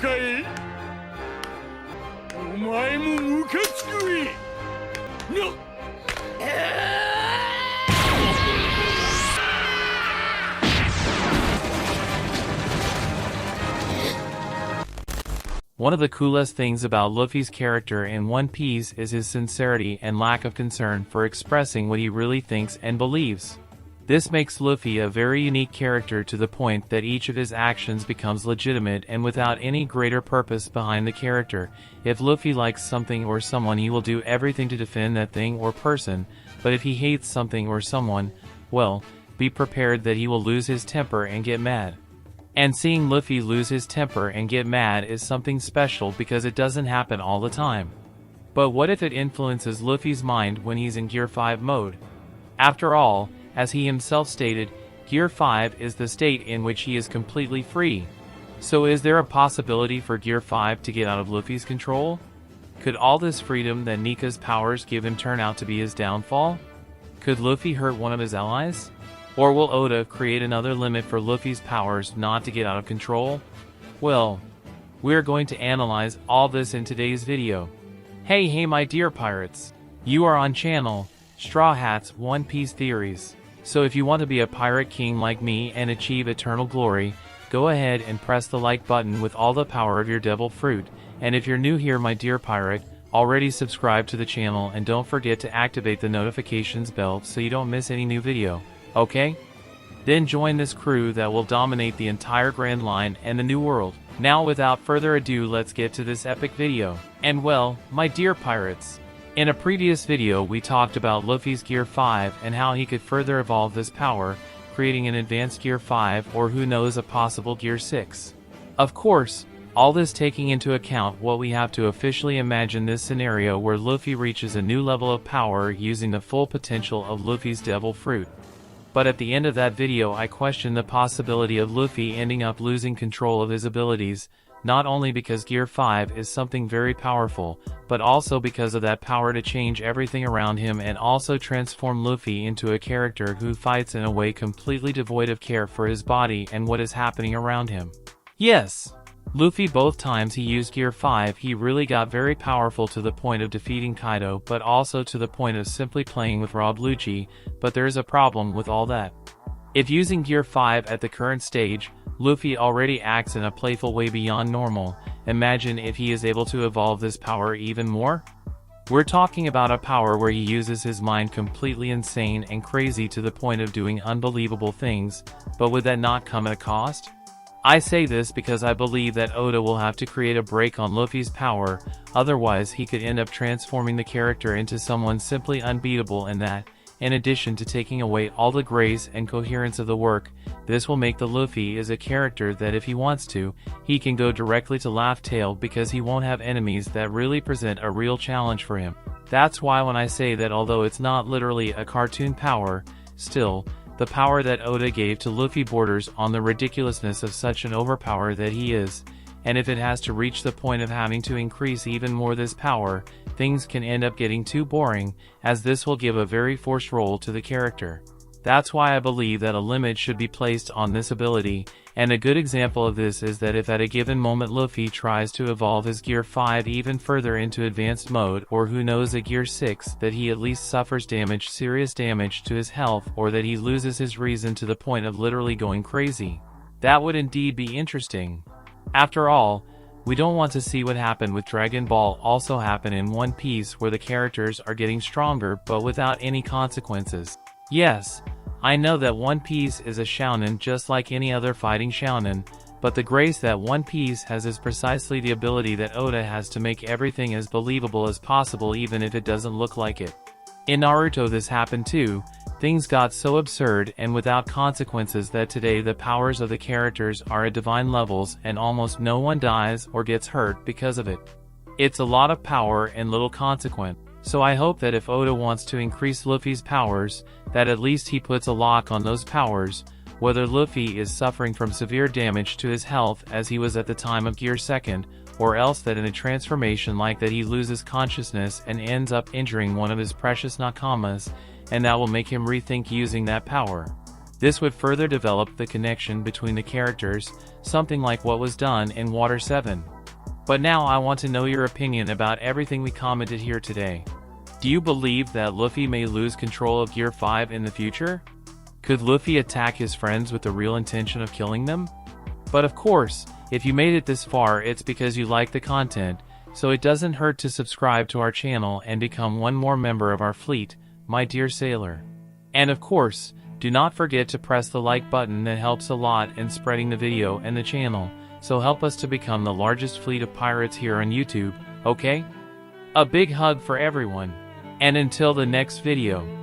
かい。お前もムカつくい。な。One of the coolest things about Luffy's character in One Piece is his sincerity and lack of concern for expressing what he really thinks and believes. This makes Luffy a very unique character to the point that each of his actions becomes legitimate and without any greater purpose behind the character. If Luffy likes something or someone, he will do everything to defend that thing or person, but if he hates something or someone, well, be prepared that he will lose his temper and get mad. And seeing Luffy lose his temper and get mad is something special because it doesn't happen all the time. But what if it influences Luffy's mind when he's in Gear 5 mode? After all, as he himself stated, Gear 5 is the state in which he is completely free. So is there a possibility for Gear 5 to get out of Luffy's control? Could all this freedom that Nika's powers give him turn out to be his downfall? Could Luffy hurt one of his allies? Or will Oda create another limit for Luffy's powers not to get out of control? Well, we're going to analyze all this in today's video. Hey my dear pirates! You are on channel Straw Hat's One Piece Theories. So if you want to be a pirate king like me and achieve eternal glory, go ahead and press the like button with all the power of your devil fruit. And if you're new here my dear pirate, already subscribe to the channel and don't forget to activate the notifications bell so you don't miss any new video. Okay? Then join this crew that will dominate the entire Grand Line and the New World. Now without further ado, let's get to this epic video. And well, my dear pirates, in a previous video we talked about Luffy's Gear 5 and how he could further evolve this power, creating an advanced Gear 5 or who knows a possible Gear 6. Of course, all this taking into account what we have to officially imagine this scenario where Luffy reaches a new level of power using the full potential of Luffy's devil fruit. But at the end of that video I questioned the possibility of Luffy ending up losing control of his abilities, not only because Gear 5 is something very powerful, but also because of that power to change everything around him and also transform Luffy into a character who fights in a way completely devoid of care for his body and what is happening around him. Yes! Luffy, both times he used Gear 5, he really got very powerful to the point of defeating Kaido, but also to the point of simply playing with Rob Lucci, but there is a problem with all that. If using Gear 5 at the current stage, Luffy already acts in a playful way beyond normal, imagine if he is able to evolve this power even more? We're talking about a power where he uses his mind completely insane and crazy to the point of doing unbelievable things, but would that not come at a cost? I say this because I believe that Oda will have to create a break on Luffy's power, otherwise he could end up transforming the character into someone simply unbeatable, and that, in addition to taking away all the grace and coherence of the work, this will make the Luffy is a character that if he wants to, he can go directly to Laugh Tale because he won't have enemies that really present a real challenge for him. That's why when I say that although it's not literally a cartoon power, still, the power that Oda gave to Luffy borders on the ridiculousness of such an overpower that he is, and if it has to reach the point of having to increase even more this power, things can end up getting too boring, as this will give a very forced role to the character. That's why I believe that a limit should be placed on this ability, and a good example of this is that if at a given moment Luffy tries to evolve his Gear 5 even further into advanced mode, or who knows a Gear 6, that he at least suffers damage, serious damage to his health, or that he loses his reason to the point of literally going crazy. That would indeed be interesting. After all, we don't want to see what happened with Dragon Ball also happen in One Piece, where the characters are getting stronger but without any consequences. Yes, I know that One Piece is a shounen just like any other fighting shounen, but the grace that One Piece has is precisely the ability that Oda has to make everything as believable as possible even if it doesn't look like it. In Naruto this happened too, things got so absurd and without consequences that today the powers of the characters are at divine levels and almost no one dies or gets hurt because of it. It's a lot of power and little consequence. So I hope that if Oda wants to increase Luffy's powers, that at least he puts a lock on those powers, whether Luffy is suffering from severe damage to his health as he was at the time of Gear 2, or else that in a transformation like that he loses consciousness and ends up injuring one of his precious nakamas, and that will make him rethink using that power. This would further develop the connection between the characters, something like what was done in Water 7. But now I want to know your opinion about everything we commented here today. Do you believe that Luffy may lose control of Gear 5 in the future? Could Luffy attack his friends with the real intention of killing them? But of course, if you made it this far, it's because you like the content, so it doesn't hurt to subscribe to our channel and become one more member of our fleet, my dear sailor. And of course, do not forget to press the like button, that helps a lot in spreading the video and the channel, so help us to become the largest fleet of pirates here on YouTube, okay? A big hug for everyone. And until the next video.